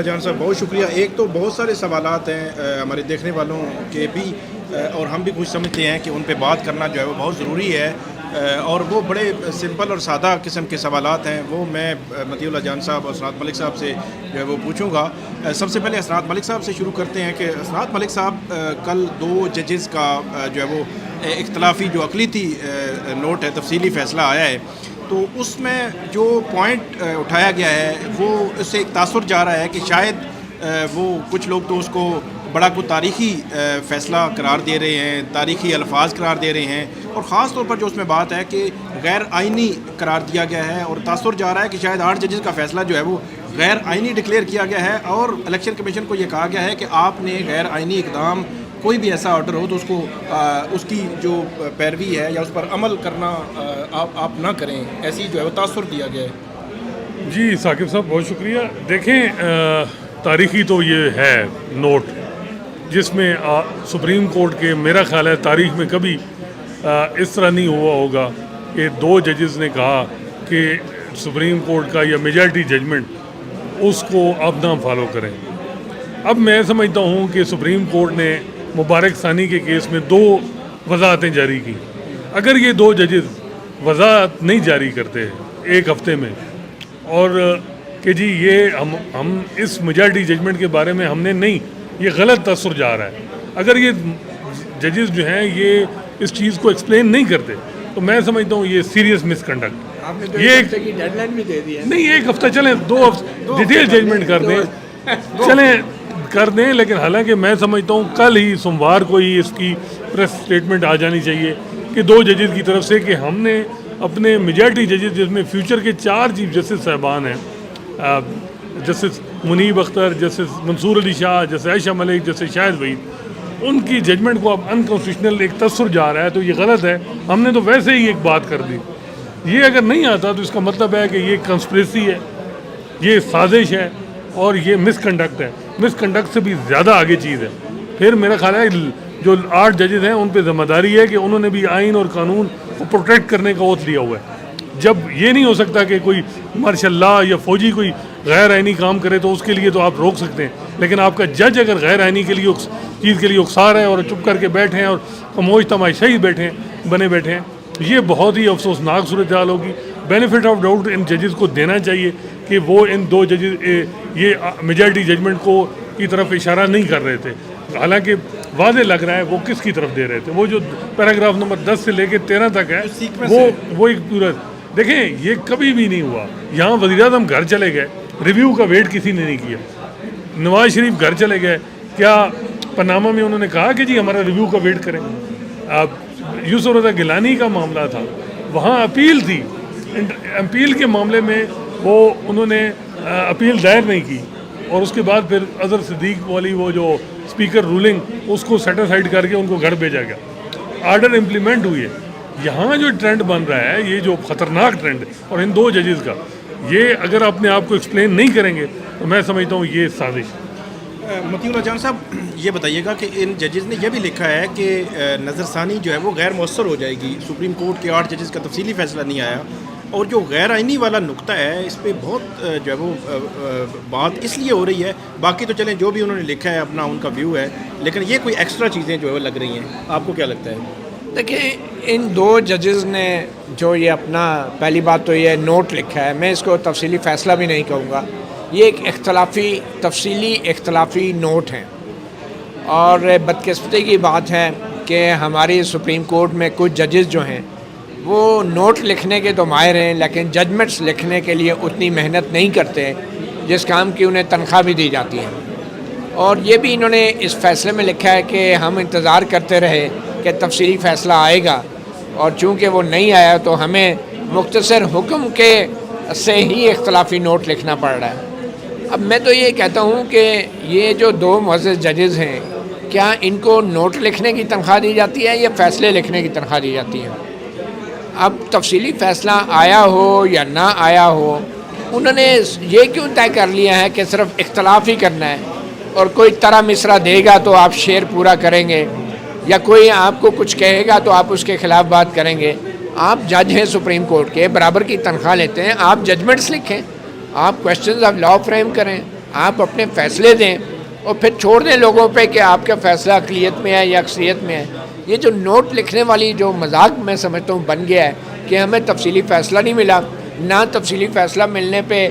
جان صاحب بہت شکریہ. ایک تو بہت سارے سوالات ہیں ہمارے دیکھنے والوں کے بھی اور ہم بھی کچھ سمجھتے ہیں کہ ان پہ بات کرنا جو ہے وہ بہت ضروری ہے اور وہ بڑے سمپل اور سادہ قسم کے سوالات ہیں. وہ میں مطیع اللہ جان صاحب اور اسناد ملک صاحب سے جو ہے وہ پوچھوں گا. سب سے پہلے اسناد ملک صاحب سے شروع کرتے ہیں کہ اسناد ملک صاحب کل دو ججز کا جو ہے وہ اختلافی جو اقلیتی نوٹ ہے تفصیلی فیصلہ آیا ہے, تو اس میں جو پوائنٹ اٹھایا گیا ہے وہ اس سے ایک تاثر جا رہا ہے کہ شاید وہ کچھ لوگ تو اس کو بڑا کو تاریخی فیصلہ قرار دے رہے ہیں, تاریخی الفاظ قرار دے رہے ہیں, اور خاص طور پر جو اس میں بات ہے کہ غیر آئینی قرار دیا گیا ہے, اور تاثر جا رہا ہے کہ شاید 8 ججز کا فیصلہ جو ہے وہ غیر آئینی ڈکلیئر کیا گیا ہے, اور الیکشن کمیشن کو یہ کہا گیا ہے کہ آپ نے غیر آئینی اقدام کوئی بھی ایسا آرڈر ہو تو اس کو اس کی جو پیروی ہے یا اس پر عمل کرنا آپ نہ کریں, ایسی جو ہے وہ تاثر دیا گیا ہے. جی ثاقب صاحب بہت شکریہ. دیکھیں تاریخی تو یہ ہے نوٹ جس میں سپریم کورٹ کے میرا خیال ہے تاریخ میں کبھی اس طرح نہیں ہوا ہوگا کہ 2 ججز نے کہا کہ سپریم کورٹ کا یا میجارٹی ججمنٹ اس کو اب نہ فالو کریں. اب میں سمجھتا ہوں کہ سپریم کورٹ نے مبارک ثانی کے کیس میں 2 وضاحتیں جاری کی. اگر یہ 2 ججز وضاحت نہیں جاری کرتے ایک ہفتے میں اور کہ جی یہ ہم اس میجارٹی ججمنٹ کے بارے میں ہم نے نہیں, یہ غلط تاثر جا رہا ہے, اگر یہ ججز جو ہیں یہ اس چیز کو ایکسپلین نہیں کرتے تو میں سمجھتا ہوں یہ سیریس مس کنڈکٹ. یہ ڈیڈ لائن بھی دے دی ہے. نہیں, 1 ہفتہ چلیں, 2 ہفتے ڈیٹیل ججمنٹ کر دیں, چلیں کر دیں, لیکن حالانکہ میں سمجھتا ہوں کل ہی سوموار کو ہی اس کی پریس اسٹیٹمنٹ آ جانی چاہیے کہ 2 ججز کی طرف سے کہ ہم نے اپنے میجارٹی ججز جس میں فیوچر کے 4 چیف جسٹس صاحبان ہیں, جسٹس منیب اختر, جسٹس منصور علی شاہ, جسٹس عائشہ ملک, جسٹس شاہد وحید, ان کی ججمنٹ کو اب انکانسٹیٹیوشنل ایک تاثر جا رہا ہے, تو یہ غلط ہے. ہم نے تو ویسے ہی ایک بات کر دی. یہ اگر نہیں آتا تو اس کا مطلب ہے کہ یہ کنسپریسی ہے, یہ سازش ہے اور یہ مس کنڈکٹ ہے. مس کنڈکٹ سے بھی زیادہ آگے چیز ہے. پھر میرا خیال ہے جو 8 ججز ہیں ان پہ ذمہ داری ہے کہ انہوں نے بھی آئین اور قانون کو پروٹیکٹ کرنے کا اوتھ لیا ہوا ہے. جب یہ نہیں ہو سکتا کہ کوئی مارشل لا یا فوجی کوئی غیر آئینی کام کرے تو اس کے لیے تو آپ روک سکتے ہیں, لیکن آپ کا جج اگر غیر آئینی کے لیے چیز کے لیے اکسا رہے ہیں اور چپ کر کے بیٹھے ہیں اور خاموش تماشائی بنے بیٹھے ہیں, یہ بہت ہی افسوسناک صورتحال ہوگی. بینیفٹ آف ڈاؤٹ ان ججز کو دینا چاہیے کہ وہ ان 2 ججز یہ میجارٹی ججمنٹ کو کی طرف اشارہ نہیں کر رہے تھے, حالانکہ واضح لگ رہا ہے وہ کس کی طرف دے رہے تھے. وہ جو پیراگراف نمبر 10 سے لے کے 13 تک ہے وہ ایک پورا دیکھیں, یہ کبھی بھی نہیں ہوا. یہاں وزیر اعظم گھر چلے گئے, ریویو کا ویٹ کسی نے نہیں کیا. نواز شریف گھر چلے گئے, کیا پاناما میں انہوں نے کہا کہ جی ہمارا ریویو کا ویٹ کریں. یوسف رضا گیلانی کا معاملہ تھا, وہاں اپیل تھی, اپیل کے معاملے میں انہوں نے اپیل دائر نہیں کی, اور اس کے بعد پھر اظہر صدیق والی وہ جو اسپیکر رولنگ اس کو سیٹ اسائڈ کر کے ان کو گھر بھیجا گیا. آرڈر امپلیمنٹ ہوئی ہے. یہاں جو ٹرینڈ بن رہا ہے, یہ جو خطرناک ٹرینڈ ہے, اور ان 2 ججز کا, یہ اگر اپنے آپ کو ایکسپلین نہیں کریں گے تو میں سمجھتا ہوں یہ سازش. مطیع اللہ جان صاحب یہ بتائیے گا کہ ان ججز نے یہ بھی لکھا ہے کہ نظر ثانی جو ہے وہ غیر مؤثر ہو جائے گی. سپریم کورٹ کے 8 ججز کا تفصیلی فیصلہ نہیں آیا, اور جو غیر آئینی والا نقطہ ہے اس پہ بہت جو ہے وہ بات اس لیے ہو رہی ہے. باقی تو چلیں جو بھی انہوں نے لکھا ہے اپنا ان کا ویو ہے, لیکن یہ کوئی ایکسٹرا چیزیں جو ہے وہ لگ رہی ہیں. آپ کو کیا لگتا ہے؟ دیکھیں, ان 2 ججز نے جو یہ اپنا پہلی بات تو یہ نوٹ لکھا ہے, میں اس کو تفصیلی فیصلہ بھی نہیں کہوں گا, یہ ایک تفصیلی اختلافی نوٹ ہیں. اور بدقسمتی کی بات ہے کہ ہماری سپریم کورٹ میں کچھ ججز جو ہیں وہ نوٹ لکھنے کے تو ماہر ہیں, لیکن ججمنٹس لکھنے کے لیے اتنی محنت نہیں کرتے جس کام کی انہیں تنخواہ بھی دی جاتی ہے. اور یہ بھی انہوں نے اس فیصلے میں لکھا ہے کہ ہم انتظار کرتے رہے کہ تفصیلی فیصلہ آئے گا, اور چونکہ وہ نہیں آیا تو ہمیں مختصر حکم کے سے ہی اختلافی نوٹ لکھنا پڑ رہا ہے. اب میں تو یہ کہتا ہوں کہ یہ جو 2 معزز ججز ہیں, کیا ان کو نوٹ لکھنے کی تنخواہ دی جاتی ہے یا فیصلے لکھنے کی تنخواہ دی جاتی ہے؟ اب تفصیلی فیصلہ آیا ہو یا نہ آیا ہو, انہوں نے یہ کیوں طے کر لیا ہے کہ صرف اختلاف ہی کرنا ہے, اور کوئی طرح مصرع دے گا تو آپ شعر پورا کریں گے, یا کوئی آپ کو کچھ کہے گا تو آپ اس کے خلاف بات کریں گے. آپ جج ہیں سپریم کورٹ کے, برابر کی تنخواہ لیتے ہیں, آپ ججمنٹس لکھیں, آپ کویسچنز آف لا فریم کریں, آپ اپنے فیصلے دیں اور پھر چھوڑ دیں لوگوں پہ کہ آپ کا فیصلہ اقلیت میں ہے یا اکثریت میں ہے. یہ جو نوٹ لکھنے والی جو مذاق میں سمجھتا ہوں بن گیا ہے کہ ہمیں تفصیلی فیصلہ نہیں ملا, نہ تفصیلی فیصلہ ملنے پہ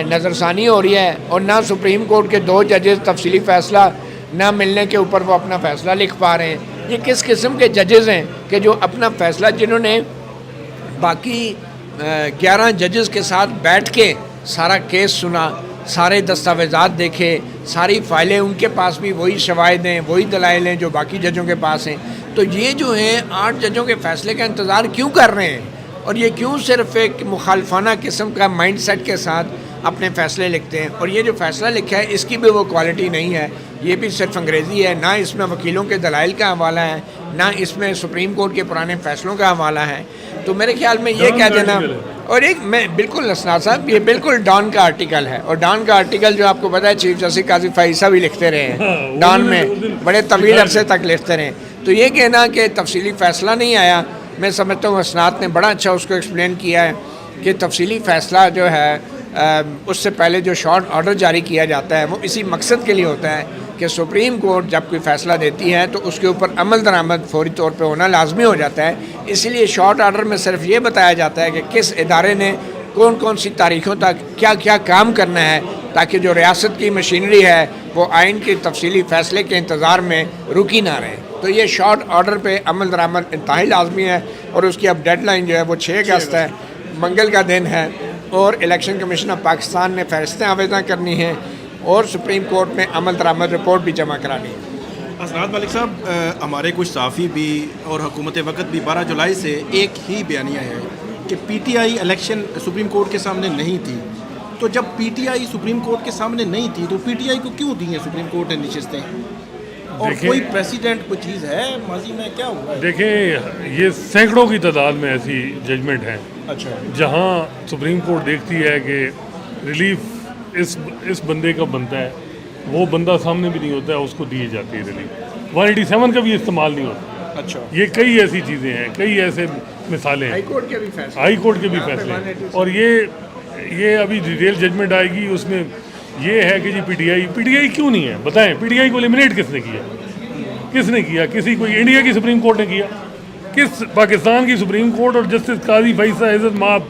نظر ثانی ہو رہی ہے, اور نہ سپریم کورٹ کے 2 ججز تفصیلی فیصلہ نہ ملنے کے اوپر وہ اپنا فیصلہ لکھ پا رہے ہیں. یہ کس قسم کے ججز ہیں کہ جو اپنا فیصلہ, جنہوں نے باقی 11 ججز کے ساتھ بیٹھ کے سارا کیس سنا, سارے دستاویزات دیکھے, ساری فائلیں ان کے پاس بھی وہی شواہد ہیں, وہی دلائل ہیں جو باقی ججوں کے پاس ہیں. تو یہ جو ہیں 8 ججوں کے فیصلے کا انتظار کیوں کر رہے ہیں, اور یہ کیوں صرف ایک مخالفانہ قسم کا مائنڈ سیٹ کے ساتھ اپنے فیصلے لکھتے ہیں. اور یہ جو فیصلہ لکھا ہے اس کی بھی وہ کوالٹی نہیں ہے, یہ بھی صرف انگریزی ہے, نہ اس میں وکیلوں کے دلائل کا حوالہ ہے, نہ اس میں سپریم کورٹ کے پرانے فیصلوں کا حوالہ ہے. تو میرے خیال میں یہ کہہ دینا, اور ایک میں بالکل اسناد صاحب یہ بالکل ڈان کا آرٹیکل ہے, اور ڈان کا آرٹیکل جو آپ کو پتہ ہے چیف جسٹس قاضی فائزہ بھی لکھتے رہے ہیں ڈان میں, بڑے طویل عرصے تک لکھتے رہے. تو یہ کہنا کہ تفصیلی فیصلہ نہیں آیا, میں سمجھتا ہوں اسناد نے بڑا اچھا اس کو ایکسپلین کیا ہے کہ تفصیلی فیصلہ جو ہے اس سے پہلے جو شارٹ آرڈر جاری کیا جاتا ہے وہ اسی مقصد کے لیے ہوتا ہے کہ سپریم کورٹ جب کوئی فیصلہ دیتی ہے تو اس کے اوپر عمل درآمد فوری طور پہ ہونا لازمی ہو جاتا ہے. اسی لیے شارٹ آرڈر میں صرف یہ بتایا جاتا ہے کہ کس ادارے نے کون کون سی تاریخوں تک کیا کیا کام کرنا ہے, تاکہ جو ریاست کی مشینری ہے وہ آئین کے تفصیلی فیصلے کے انتظار میں رکی نہ رہے. تو یہ شارٹ آرڈر پہ عمل درآمد انتہائی لازمی ہے, اور اس کی اب ڈیڈ لائن جو ہے وہ 6 اگست ہے, منگل کا دن ہے, اور الیکشن کمیشن آف پاکستان نے فہرستیں آویزاں کرنی ہیں اور سپریم کورٹ میں عمل درآمد رپورٹ بھی جمع کرانی ہے. اسناد ملک صاحب, ہمارے کچھ صحافی بھی اور حکومت وقت بھی 12 جولائی سے ایک ہی بیانیہ ہے کہ P T I election supreme court کے سامنے نہیں تھی. تو جب P T I supreme court کے سامنے نہیں تھی تو پی ٹی آئی کو کیوں دی ہیں سپریم کورٹ نے نشستیں, اور کوئی پریسیڈنٹ کوئی چیز ہے ماضی میں کیا ہوا ہے؟ دیکھیں یہ سینکڑوں کی تعداد میں ایسی ججمنٹ ہیں اچھا, جہاں سپریم کورٹ دیکھتی ہے کہ ریلیف اس بندے کا بنتا ہے, وہ بندہ سامنے بھی نہیں ہوتا ہے, اس کو دی جاتی ہے ریلیف. 187 کا بھی استعمال نہیں ہوتا. اچھا, یہ کئی ایسی چیزیں ہیں, کئی ایسے مثالیں ہیں, ہائی کورٹ کے بھی فیصلے, ہائی کورٹ کے بھی فیصلے. اور یہ ابھی ڈیٹیل ججمنٹ آئے گی, اس میں یہ ہے کہ جی پی ٹی آئی کیوں نہیں ہے, بتائیں پی ٹی آئی کو ایلیمنیٹ کس نے کیا, کسی کوئی انڈیا کی سپریم کورٹ نے کیا, کس پاکستان کی سپریم کورٹ اور جسٹس قاضی فیصل عزت مآب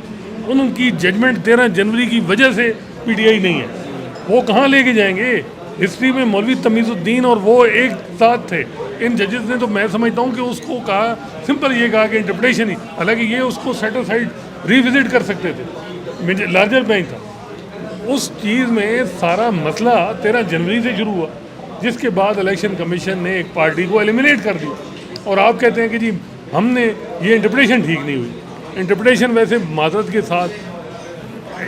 ان کی ججمنٹ 13 جنوری کی وجہ سے پی ٹی آئی نہیں ہے. وہ کہاں لے کے جائیں گے؟ ہسٹری میں مولوی تمیز الدین اور وہ ایک ساتھ تھے, ان ججز نے, تو میں سمجھتا ہوں کہ اس کو کہا, سمپل یہ کہا کہ انٹرپریٹیشن ہی, حالانکہ یہ اس کو سیٹ اسائڈ ریوزٹ کر سکتے تھے, لارجر بینک تھا. اس چیز میں سارا مسئلہ 13 جنوری سے شروع ہوا, جس کے بعد الیکشن کمیشن نے ایک پارٹی کو ایلیمنیٹ کر دی, اور آپ کہتے ہیں کہ جی ہم نے یہ انٹرپریٹیشن ٹھیک نہیں ہوئی. انٹرپریٹیشن ویسے معذرت کے ساتھ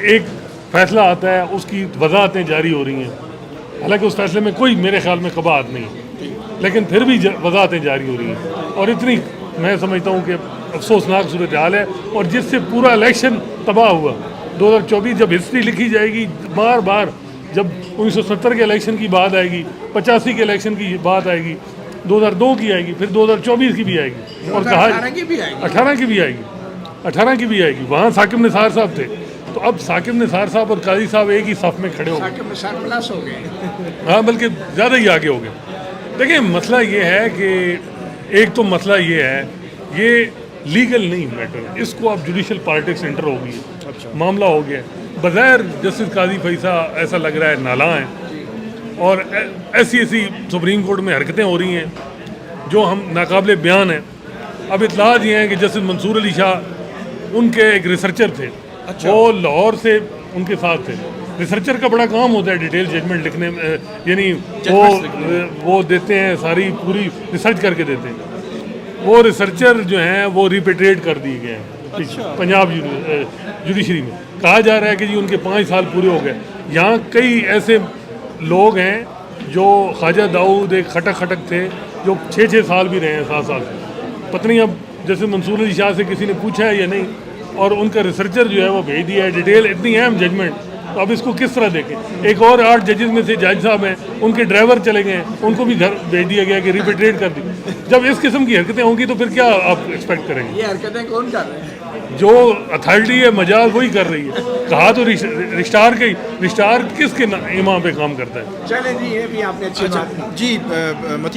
ایک فیصلہ آتا ہے, اس کی وضاحتیں جاری ہو رہی ہیں, حالانکہ اس فیصلے میں کوئی میرے خیال میں قباحت نہیں ہے, لیکن پھر بھی وضاحتیں جاری ہو رہی ہیں, اور اتنی میں سمجھتا ہوں کہ افسوسناک صورتحال ہے, اور جس سے پورا الیکشن تباہ ہوا. 2024 جب ہسٹری لکھی جائے گی, بار بار جب 1970 کے الیکشن کی بات آئے گی, 85 کے الیکشن کی بات آئے گی, 2002 کی آئے گی, پھر 2024 کی بھی آئے گی, اور کہا 18 کی بھی آئے گی. وہاں ثاقب نثار صاحب تھے, تو اب ثاقب نثار صاحب اور قاضی صاحب ایک ہی صف میں کھڑے ہو گئے, ہاں بلکہ زیادہ ہی آگے ہو گئے. دیکھیں مسئلہ یہ ہے کہ ایک تو مسئلہ یہ ہے, یہ لیگل نہیں میٹر, اس کو اب جوڈیشل پالیٹکس انٹر ہو گئی ہے, معاملہ ہو گیا ہے. بظاہر جسٹس قاضی فیصل ایسا لگ رہا ہے نالاں ہیں, اور ایسی سپریم کورٹ میں حرکتیں ہو رہی ہیں جو ہم ناقابل بیان ہیں. اب اطلاعات یہ ہیں کہ جسٹس منصور علی شاہ ان کے ایک ریسرچر تھے, وہ لاہور سے ان کے ساتھ تھے. ریسرچر کا بڑا کام ہوتا ہے ڈیٹیل ججمنٹ لکھنے میں, یعنی وہ دیتے ہیں, ساری پوری ریسرچ کر کے دیتے ہیں. وہ ریسرچر جو ہیں وہ ریپیٹریٹ کر دیے گئے ہیں پنجاب جوڈیشری میں. کہا جا رہا ہے کہ جی ان کے 5 سال پورے ہو گئے. یہاں کئی ایسے لوگ ہیں جو خواجہ داؤد ایک خٹک تھے, جو 6 سال بھی رہے ہیں, 7 سال. پتہ نہیں اب جیسے منصور علی شاہ سے کسی نے پوچھا ہے یا نہیں, اور ان کا ریسرچر جو ہے وہ بھیج دیا ہے ڈیٹیل, اتنی اہم ججمنٹ. تو اب اس کو کس طرح دیکھیں؟ ایک اور 8 ججز میں سے جج صاحب ہیں, ان کے ڈرائیور چلے گئے ہیں, ان کو بھی گھر بھیج دیا گیا کہ ریپیٹریٹ کر دی. جب اس قسم کی حرکتیں ہوں گی تو پھر کیا آپ ایکسپیکٹ کریں گے؟ یہ حرکتیں کون کر رہے ہیں؟ جو اتھارٹی ہے مجال وہی کر رہی ہے. کہا تو رشتار کا ہی، رشتار کس کے ایمان پہ کام کرتا ہے؟ چلیں جی، یہ بھی آپ نے اچھی بات کی. جی